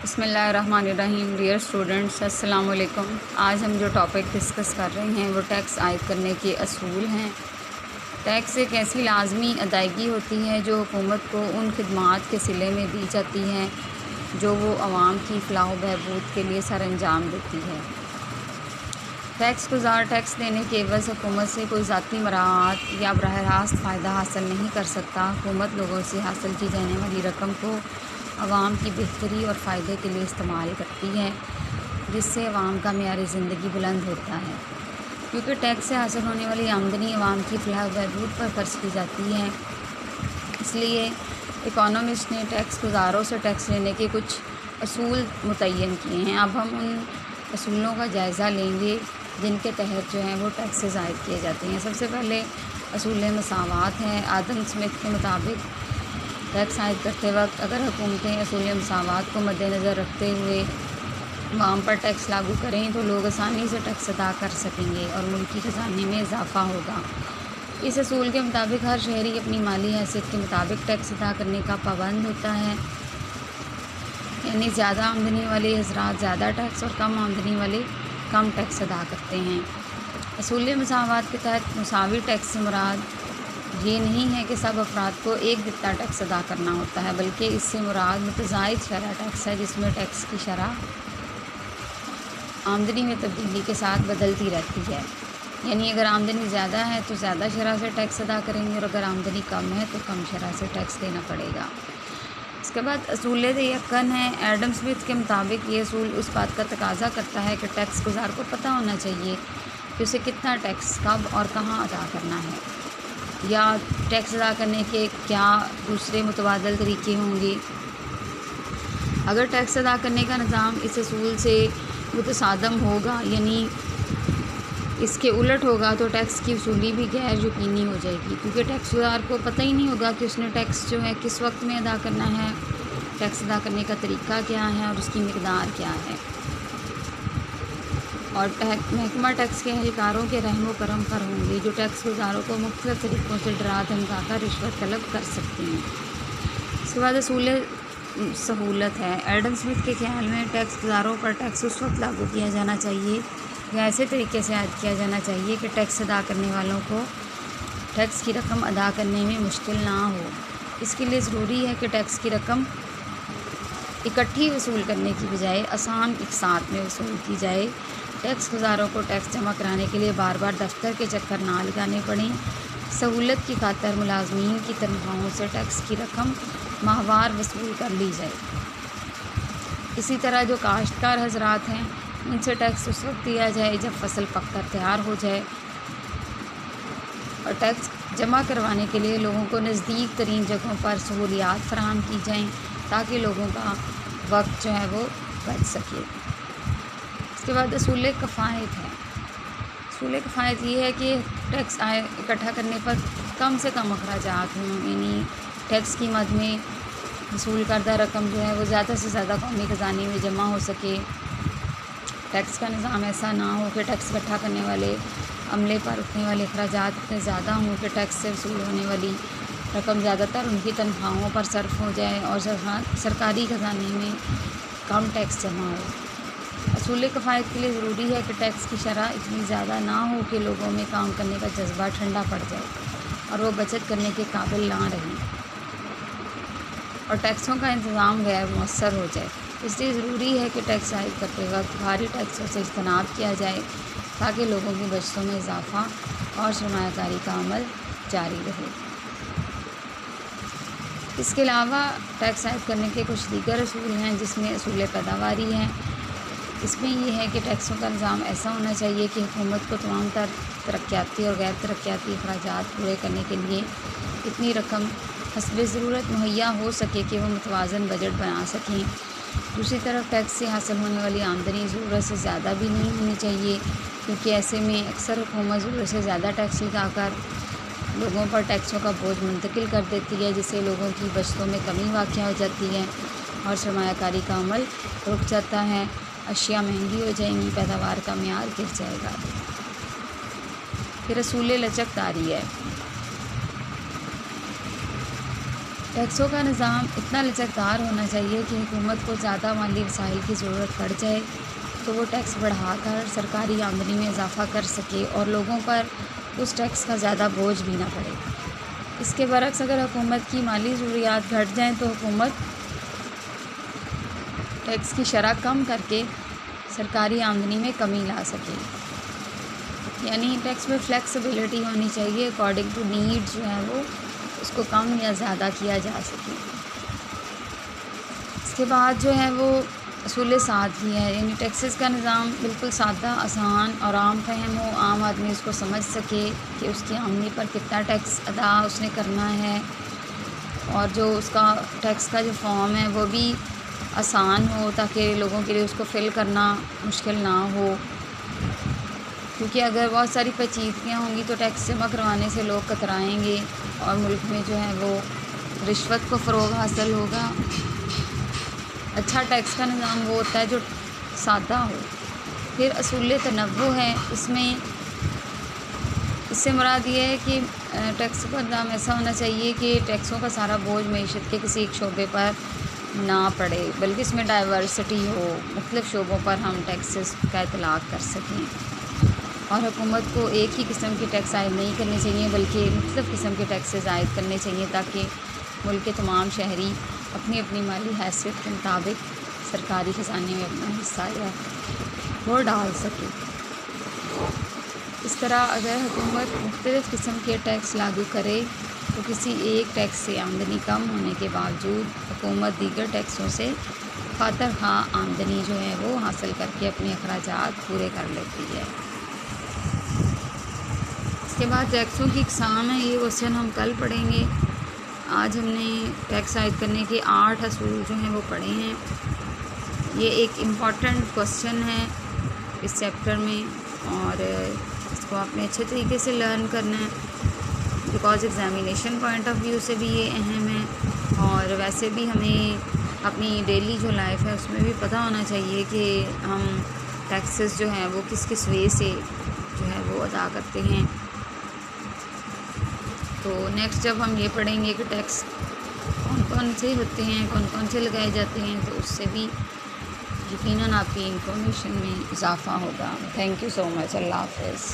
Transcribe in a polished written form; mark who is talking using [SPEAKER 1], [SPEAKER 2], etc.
[SPEAKER 1] بسم اللہ الرحمن الرحیم۔ ڈیئر اسٹوڈنٹس، السلام علیکم۔ آج ہم جو ٹاپک ڈسکس کر رہے ہیں وہ ٹیکس عائد کرنے کے اصول ہیں۔ ٹیکس ایک ایسی لازمی ادائیگی ہوتی ہے جو حکومت کو ان خدمات کے صلے میں دی جاتی ہے جو وہ عوام کی فلاح و بہبود کے لیے سر انجام دیتی ہے۔ ٹیکس گزار ٹیکس دینے کے عوض حکومت سے کوئی ذاتی مراعات یا براہ راست فائدہ حاصل نہیں کر سکتا۔ حکومت لوگوں سے حاصل کی جانے والی رقم کو عوام کی بہتری اور فائدے کے لیے استعمال کرتی ہے، جس سے عوام کا معیار زندگی بلند ہوتا ہے۔ کیونکہ ٹیکس سے حاصل ہونے والی آمدنی عوام کی فلاح و بہبود پر خرچ کی جاتی ہے، اس لیے اکانومسٹ نے ٹیکس گزاروں سے ٹیکس لینے کے کچھ اصول متعین کیے ہیں۔ اب ہم ان اصولوں کا جائزہ لیں گے جن کے تحت جو ہیں وہ ٹیکسز عائد کیے جاتے ہیں۔ سب سے پہلے اصول مساوات ہے۔ آدم اسمتھ کے مطابق ٹیکس عائد کرتے وقت اگر حکومتیں اصول مساوات کو مد نظر رکھتے ہوئے عوام پر ٹیکس لاگو کریں تو لوگ آسانی سے ٹیکس ادا کر سکیں گے اور ملکی خزانے میں اضافہ ہوگا۔ اس اصول کے مطابق ہر شہری اپنی مالی حیثیت کے مطابق ٹیکس ادا کرنے کا پابند ہوتا ہے، یعنی زیادہ آمدنی والے حضرات زیادہ ٹیکس اور کم آمدنی والے کم ٹیکس ادا کرتے ہیں۔ اصول مساوات کے تحت مساوی ٹیکس سے مراد یہ نہیں ہے کہ سب افراد کو ایک جتنا ٹیکس ادا کرنا ہوتا ہے، بلکہ اس سے مراد متزاید شرح ٹیکس ہے، جس میں ٹیکس کی شرح آمدنی میں تبدیلی کے ساتھ بدلتی رہتی ہے۔ یعنی اگر آمدنی زیادہ ہے تو زیادہ شرح سے ٹیکس ادا کریں گے، اور اگر آمدنی کم ہے تو کم شرح سے ٹیکس دینا پڑے گا۔ اس کے بعد اصول یقن ہے۔ ایڈم اسمتھ کے مطابق یہ اصول اس بات کا تقاضا کرتا ہے کہ ٹیکس گزار کو پتہ ہونا چاہیے کہ اسے کتنا ٹیکس کب اور کہاں ادا کرنا ہے، یا ٹیکس ادا کرنے کے کیا دوسرے متبادل طریقے ہوں گے۔ اگر ٹیکس ادا کرنے کا نظام اس اصول سے متصادم ہوگا، یعنی اس کے الٹ ہوگا، تو ٹیکس کی وصولی بھی غیر یقینی ہو جائے گی، کیونکہ ٹیکس گزار کو پتہ ہی نہیں ہوگا کہ اس نے ٹیکس جو ہے کس وقت میں ادا کرنا ہے، ٹیکس ادا کرنے کا طریقہ کیا ہے اور اس کی مقدار کیا ہے۔ اور محکمہ ٹیکس کے اہلکاروں کے رحم و کرم پر ہوں گے جو ٹیکس گزاروں کو مختلف طریقوں سے ڈرا دھمکا کر رشوت طلب کر سکتے ہیں۔ اس کے بعد اصول سہولت ہے۔ ایڈم اسمتھ کے خیال میں ٹیکس گزاروں پر ٹیکس اس وقت لاگو کیا جانا چاہیے یا ایسے طریقے سے عائد کیا جانا چاہیے کہ ٹیکس ادا کرنے والوں کو ٹیکس کی رقم ادا کرنے میں مشکل نہ ہو۔ اس کے لیے ضروری ہے کہ ٹیکس کی رقم اکٹھی وصول کرنے کی بجائے آسان اقساط میں وصول کی جائے۔ ٹیکس گزاروں کو ٹیکس جمع کرانے کے لیے بار بار دفتر کے چکر نہ لگانے پڑیں۔ سہولت کی خاطر ملازمین کی تنخواہوں سے ٹیکس کی رقم ماہوار وصول کر لی جائے۔ اسی طرح جو کاشتکار حضرات ہیں ان سے ٹیکس اس وقت دیا جائے جب فصل پک کر تیار ہو جائے، اور ٹیکس جمع کروانے کے لیے لوگوں کو نزدیک ترین جگہوں پر سہولیات فراہم کی جائیں تاکہ لوگوں کا وقت جو ہے وہ بچ سکے۔ اس کے بعد اصول کفایت ہے۔ اصول کفایت یہ ہے کہ ٹیکس اکٹھا کرنے پر کم سے کم اخراجات ہوں، یعنی ٹیکس کی مد میں وصول کردہ رقم جو ہے وہ زیادہ سے زیادہ قومی خزانے میں جمع ہو سکے۔ ٹیکس کا نظام ایسا نہ ہو کہ ٹیکس اکٹھا کرنے والے عملے پر اٹھنے والے اخراجات اتنے زیادہ ہوں کہ ٹیکس سے وصول ہونے والی رقم زیادہ تر ان کی تنخواہوں پر صرف ہو جائے اور سرکاری خزانے میں کم ٹیکس جمع ہو۔ اصول کفایت کے لیے ضروری ہے کہ ٹیکس کی شرح اتنی زیادہ نہ ہو کہ لوگوں میں کام کرنے کا جذبہ ٹھنڈا پڑ جائے اور وہ بچت کرنے کے قابل نہ رہیں، اور ٹیکسوں کا انتظام غیر مؤثر ہو جائے۔ اس لیے ضروری ہے کہ ٹیکس عائد کرتے وقت بھاری ٹیکسوں سے اجتناب کیا جائے تاکہ لوگوں کی بچتوں میں اضافہ اور سرمایہ کاری کا عمل جاری رہے۔ اس کے علاوہ ٹیکس عائد کرنے کے کچھ دیگر اصول ہیں جس میں اصول پیداواری ہیں۔ اس میں یہ ہے کہ ٹیکسوں کا نظام ایسا ہونا چاہیے کہ حکومت کو تمام تر ترقیاتی اور غیر ترقیاتی اخراجات پورے کرنے کے لیے اتنی رقم حسب ضرورت مہیا ہو سکے کہ وہ متوازن بجٹ بنا سکیں۔ دوسری طرف ٹیکس سے حاصل ہونے والی آمدنی ضرورت سے زیادہ بھی نہیں ہونی چاہیے، کیونکہ ایسے میں اکثر حکومت ضرورت سے زیادہ ٹیکس لگا کر لوگوں پر ٹیکسوں کا بوجھ منتقل کر دیتی ہے، جس سے لوگوں کی بچتوں میں کمی واقع ہو جاتی ہے اور سرمایہ کاری کا عمل رک جاتا ہے، اشیاء مہنگی ہو جائیں گی، پیداوار کا معیار گر جائے گا۔ پھر اصول لچکداری ہے۔ ٹیکسوں کا نظام اتنا لچکدار ہونا چاہیے کہ حکومت کو زیادہ مالی وسائل کی ضرورت پڑ جائے تو وہ ٹیکس بڑھا کر سرکاری آمدنی میں اضافہ کر سکے اور لوگوں پر اس ٹیکس کا زیادہ بوجھ بھی نہ پڑے۔ اس کے برعکس اگر حکومت کی مالی ضروریات گھٹ جائیں تو حکومت ٹیکس کی شرح کم کر کے سرکاری آمدنی میں کمی لا سکے۔ یعنی ٹیکس میں فلیکسیبلٹی ہونی چاہیے، اکارڈنگ ٹو نیڈ جو ہے وہ اس کو کم یا زیادہ کیا جا سکے۔ اس کے بعد جو ہے وہ اصول سادگی ہے، یعنی ٹیکسز کا نظام بالکل سادہ، آسان اور عام فہم ہو، عام آدمی اس کو سمجھ سکے کہ اس کی آمدنی پر کتنا ٹیکس ادا اس نے کرنا ہے، اور جو اس کا ٹیکس کا جو فارم ہے وہ بھی آسان ہو تاکہ لوگوں کے لیے اس کو فل کرنا مشکل نہ ہو، کیونکہ اگر بہت ساری پیچیدگیاں ہوں گی تو ٹیکس جمع کروانے سے لوگ کترائیں گے اور ملک میں جو ہے وہ رشوت کو فروغ حاصل ہوگا۔ اچھا ٹیکس کا نظام وہ ہوتا ہے جو سادہ ہو۔ پھر اصول تنوع ہے، اس سے مراد یہ ہے کہ ٹیکس کا نظام ایسا ہونا چاہیے کہ ٹیکسوں کا سارا بوجھ معیشت کے کسی ایک شعبے پر نہ پڑے، بلکہ اس میں ڈائیورسٹی ہو، مختلف شعبوں پر ہم ٹیکسز کا اطلاق کر سکیں، اور حکومت کو ایک ہی قسم کے ٹیکس عائد نہیں کرنے چاہیے بلکہ مختلف قسم کے ٹیکسز عائد کرنے چاہیے تاکہ ملک کے تمام شہری اپنی اپنی مالی حیثیت کے مطابق سرکاری خزانے میں اپنا حصہ یا وہ ڈال سکے۔ اس طرح اگر حکومت مختلف قسم کے ٹیکس لاگو کرے تو کسی ایک ٹیکس سے آمدنی کم ہونے کے باوجود حکومت دیگر ٹیکسوں سے خاطر خواہ آمدنی جو ہے وہ حاصل کر کے اپنے اخراجات پورے کر لیتی ہے۔ اس کے بعد ٹیکسوں کی اقسام ہیں، یہ کوسچن ہم کل پڑھیں گے۔ آج ہم نے ٹیکس عائد کرنے کے 8 اصول جو ہیں وہ پڑھے ہیں۔ یہ ایک امپورٹنٹ کوسچن ہے اس چیپٹر میں، اور اس کو آپ نے اچھے طریقے سے لرن کرنا ہے، because examination point of view سے بھی یہ اہم ہے، اور ویسے بھی ہمیں اپنی ڈیلی جو لائف ہے اس میں بھی پتہ ہونا چاہیے کہ ہم ٹیکسز جو ہیں وہ کس کس وے سے جو ہے وہ ادا کرتے ہیں۔ تو نیکسٹ جب ہم یہ پڑھیں گے کہ ٹیکس کون کون سے ہوتے ہیں، کون کون سے لگائے جاتے ہیں، تو اس سے بھی یقیناً آپ کی انفارمیشن میں اضافہ ہوگا۔ تھینک یو سو مچ، اللہ حافظ۔